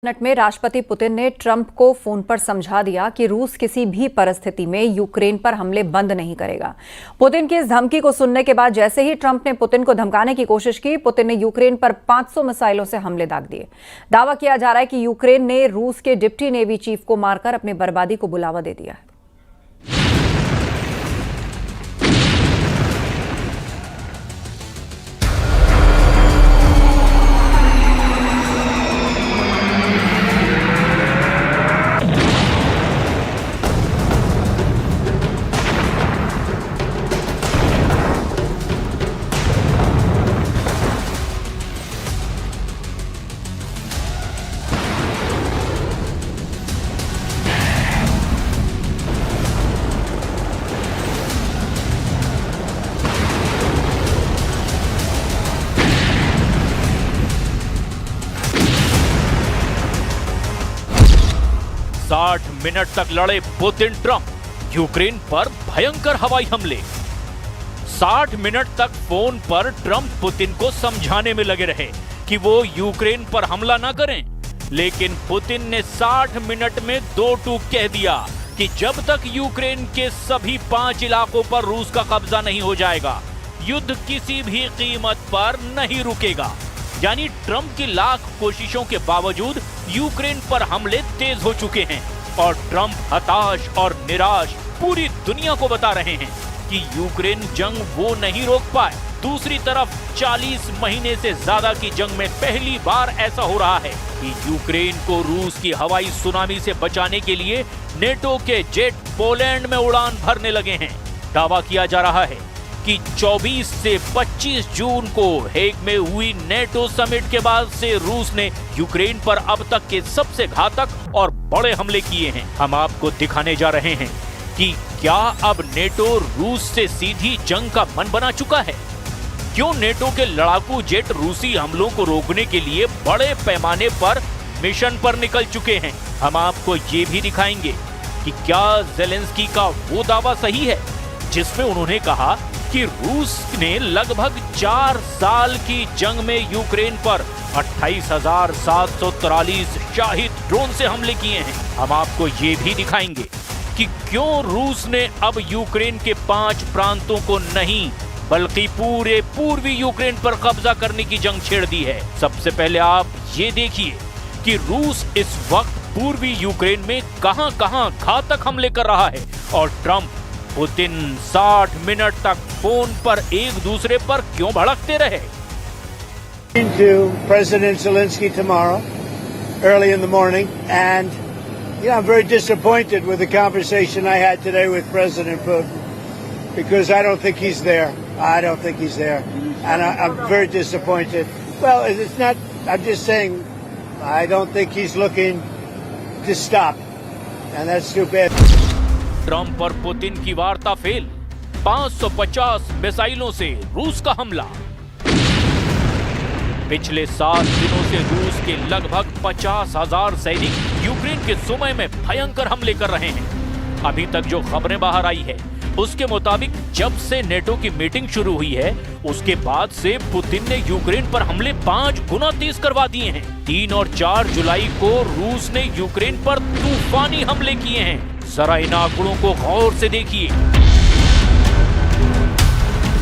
Minute में राष्ट्रपति Putin ने ट्रंप को फोन पर समझा दिया कि रूस किसी भी परिस्थिति में यूक्रेन पर हमले बंद नहीं करेगा। पुतिन की इस धमकी को सुनने के बाद जैसे ही ट्रंप ने पुतिन को धमकाने की कोशिश की, पुतिन ने यूक्रेन पर 500 मिसाइलों से हमले दाग दिए। दावा किया जा रहा है कि यूक्रेन ने रूस के डिप्टी नेवी चीफ को मारकर अपनी बर्बादी को बुलावा दे दिया है। 60 मिनट तक लड़े पुतिन ट्रंप, यूक्रेन पर भयंकर हवाई हमले। 60 मिनट तक फोन पर ट्रंप पुतिन को समझाने में लगे रहे कि वो यूक्रेन पर हमला ना करें, लेकिन पुतिन ने 60 मिनट में दो टूक कह दिया कि जब तक यूक्रेन के सभी 5 इलाकों पर रूस का कब्जा नहीं हो जाएगा, युद्ध किसी भी कीमत पर नहीं रुकेगा। यानी ट्रंप की लाख कोशिशों के बावजूद यूक्रेन पर हमले तेज हो चुके हैं और ट्रंप हताश और निराश पूरी दुनिया को बता रहे हैं कि यूक्रेन जंग वो नहीं रोक पाए। दूसरी तरफ 40 महीने से ज्यादा की जंग में पहली बार ऐसा हो रहा है कि यूक्रेन को रूस की हवाई सुनामी से बचाने के लिए नेटो के जेट पोलैंड में उड़ान भरने लगे हैं। दावा किया जा रहा है कि 24 से 25 जून को हेग में हुई नेटो समिट के बाद से रूस ने यूक्रेन पर अब तक के सबसे घातक और बड़े हमले किए हैं। हम आपको दिखाने जा रहे हैं कि क्या अब नेटो रूस से सीधी जंग का मन बना चुका है। क्यों नेटो के लड़ाकू जेट रूसी हमलों को रोकने के लिए बड़े पैमाने पर मिशन पर निकल चुके हैं। हम आपको ये भी दिखाएंगे कि क्या ज़ेलेंस्की का वो दावा सही है जिसमें उन्होंने कहा कि रूस ने लगभग 4 साल की जंग में यूक्रेन पर 28,743 शाहिद ड्रोन से हमले किए हैं। हम आपको ये भी दिखाएंगे कि क्यों रूस ने अब यूक्रेन के 5 प्रांतों को नहीं बल्कि पूरे पूर्वी यूक्रेन पर कब्जा करने की जंग छेड़ दी है। सबसे पहले आप ये देखिए कि रूस इस वक्त पूर्वी यूक्रेन में कहां-कहां घातक हमले कर रहा है और ट्रंप पुतिन 60 मिनट तक फोन पर एक दूसरे पर क्यों भड़कते रहे। To President Zelensky tomorrow, early in the morning, and I'm very disappointed with the conversation I had today with President Putin because I don't think he's there. I don't think he's there, and I'm very disappointed. Well, it's not. I'm just saying, I don't think he's looking to stop, and that's too bad. Trump और Putin की वार्ता fail, 550 मिसाइलों से रूस का हमला। पिछले 7 दिनों से रूस के लगभग 50,000 सैनिक यूक्रेन के सुमे में भयंकर हमले कर रहे हैं। अभी तक जो खबरें बाहर आई है उसके मुताबिक जब से नेटो की मीटिंग शुरू हुई है उसके बाद से पुतिन ने यूक्रेन पर हमले 5 गुना तेज करवा दिए हैं। 3 और 4 जुलाई को रूस ने यूक्रेन पर तूफानी हमले किए हैं। जरा इन आंकड़ों को गौर से देखिए।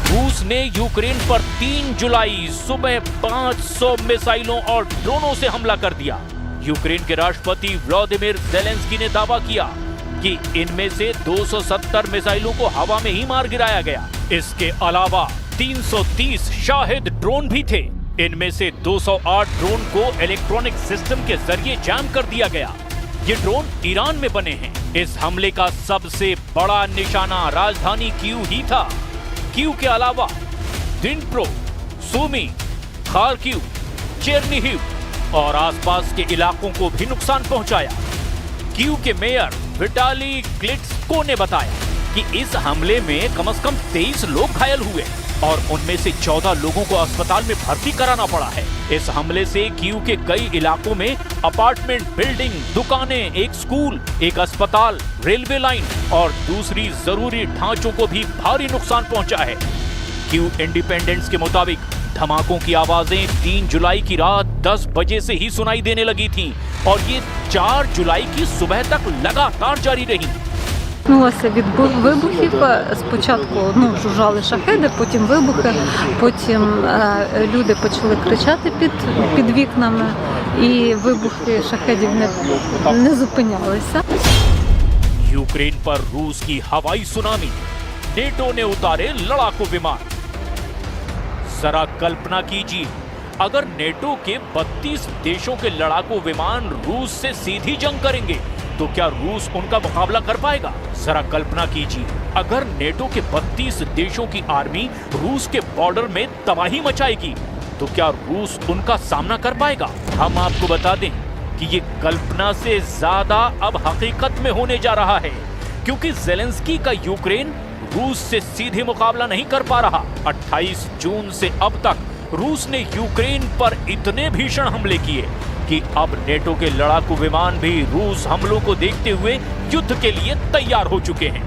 रूस ने यूक्रेन पर 3 जुलाई सुबह 500 मिसाइलों और ड्रोनों से हमला कर दिया। यूक्रेन के राष्ट्रपति व्लादिमीर ज़ेलेंस्की ने दावा किया कि इनमें से 270 मिसाइलों को हवा में ही मार गिराया गया। इसके अलावा 330 शाहिद ड्रोन भी थे। इनमें से 208 ड्रोन को इलेक्ट्रॉनिक सिस्टम के जरिए जैम कर दिया गया। ये ड्रोन ईरान में बने हैं। इस हमले का सबसे बड़ा निशाना राजधानी कीव ही था। कीव के अलावा डिनिप्रो, सुमी, खार्किव, चेरनिहिव और आसपास के इलाकों को भी नुकसान पहुंचाया। कीव के मेयर विटाली क्लिट्स्को ने बताया कि इस हमले में कम से कम 23 लोग घायल हुए और उनमें से 14 लोगों को अस्पताल में भर्ती कराना पड़ा है। इस हमले से कीव के कई इलाकों में अपार्टमेंट बिल्डिंग, दुकानें, एक स्कूल, एक अस्पताल, रेलवे लाइन और दूसरी जरूरी ढांचों को भी भारी नुकसान पहुंचा है। कीव इंडिपेंडेंस के मुताबिक धमाकों की आवाजें 3 जुलाई की रात 10 बजे से ही सुनाई देने लगी थीं और ये 4 जुलाई की सुबह तक लगातार जारी रही। Проснулася від вибухів. Спочатку жужжали шахеди, потім вибухи, потім люди почали кричати під вікнами, і вибухи шахедів не зупинялися. यूक्रेन पर रूस की हवाई सुनामी, नेटो ने उतारे लड़ाकू विमान। जरा कल्पना कीजिए, अगर नेटो के 32 देशों के लड़ाकू विमान रूस से सीधी जंग करेंगे तो क्या रूस उनका मुकाबला कर पाएगा? जरा कल्पना कीजिए, अगर नेटो के 32 देशों की आर्मी रूस के बॉर्डर में तबाही मचाएगी तो क्या रूस उनका सामना कर पाएगा? हम आपको बता दें कि ये कल्पना से ज्यादा अब हकीकत में होने जा रहा है, क्योंकि ज़ेलेंस्की का यूक्रेन रूस से सीधे मुकाबला नहीं कर पा रहा। 28 जून से अब तक रूस ने यूक्रेन पर इतने भीषण हमले किए कि अब नेटो के लड़ाकू विमान भी रूस हमलों को देखते हुए युद्ध के लिए तैयार हो चुके हैं।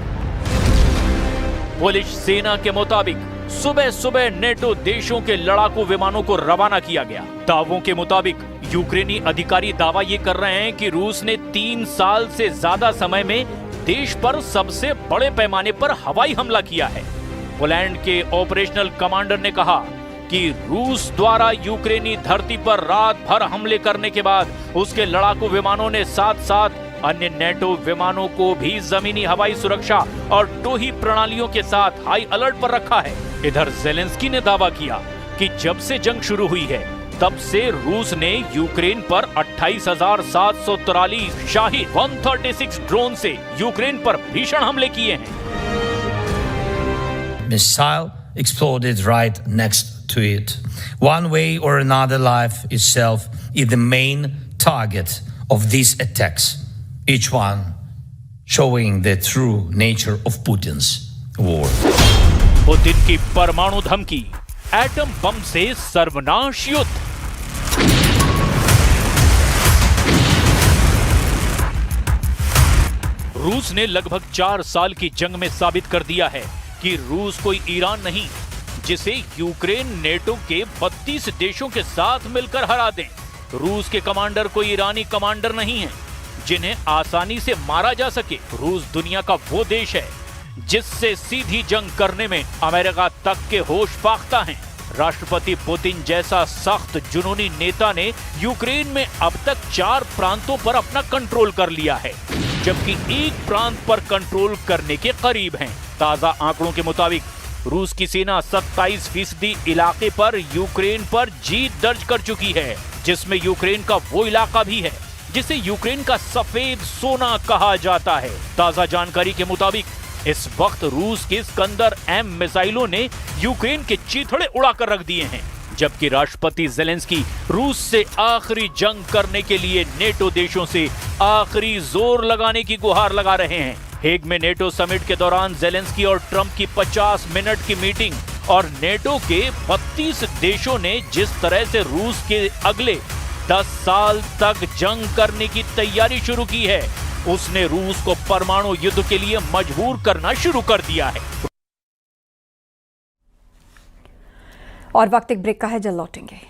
पोलिश सेना के मुताबिक सुबह सुबह नेटो देशों के लड़ाकू विमानों को रवाना किया गया। दावों के मुताबिक यूक्रेनी अधिकारी दावा ये कर रहे हैं कि रूस ने 3 साल से ज्यादा समय में देश पर सबसे बड़े पैमाने पर हवाई हमला किया है। पोलैंड के ऑपरेशनल कमांडर ने कहा कि रूस द्वारा यूक्रेनी धरती पर रात भर हमले करने के बाद उसके लड़ाकू विमानों ने साथ साथ अन्य नेटो विमानों को भी जमीनी हवाई सुरक्षा और टोही प्रणालियों के साथ हाई अलर्ट पर रखा है। इधर ज़ेलेंस्की ने दावा किया कि जब से जंग शुरू हुई है तब से रूस ने यूक्रेन पर 28,743 शाही 136 ड्रोन से यूक्रेन पर भीषण हमले किए हैं। Missile exploded right next to it. One way or another, life itself is the main target of these attacks, each one showing the true nature of Putin's war. Putin की परमाणु धमकी, atom bomb से सर्वनाश युद्ध। रूस ने लगभग 4 साल की जंग में साबित कर दिया है कि रूस कोई ईरान नहीं जिसे यूक्रेन नेटो के 32 देशों के साथ मिलकर हरा दें। रूस के कमांडर कोई ईरानी कमांडर नहीं है जिन्हें आसानी से मारा जा सके। रूस दुनिया का वो देश है जिससे सीधी जंग करने में अमेरिका तक के होश फाख्ता हैं। राष्ट्रपति पुतिन जैसा सख्त जुनूनी नेता ने यूक्रेन में अब तक 4 प्रांतों पर अपना कंट्रोल कर लिया है, जबकि एक प्रांत पर कंट्रोल करने के करीब हैं। ताजा आंकड़ों के मुताबिक रूस की सेना 27% इलाके पर यूक्रेन पर जीत दर्ज कर चुकी है, जिसमें यूक्रेन का वो इलाका भी है जिसे यूक्रेन का सफेद सोना कहा जाता है। ताजा जानकारी के मुताबिक इस वक्त रूस के स्कंदर M मिसाइलों ने यूक्रेन के चीथड़े उड़ाकर रख दिए हैं, जबकि राष्ट्रपति ज़ेलेंस्की रूस से आखिरी जंग करने के लिए नेटो देशों से आखिरी जोर लगाने की गुहार लगा रहे हैं। हेग में नेटो समिट के दौरान ज़ेलेंस्की और ट्रंप की 50 मिनट की मीटिंग और नेटो के 32 देशों ने जिस तरह से रूस के अगले 10 साल तक जंग करने की तैयारी शुरू की है, उसने रूस को परमाणु युद्ध के लिए मजबूर करना शुरू कर दिया है। और वक्त एक ब्रेक का है, जल्द लौटेंगे।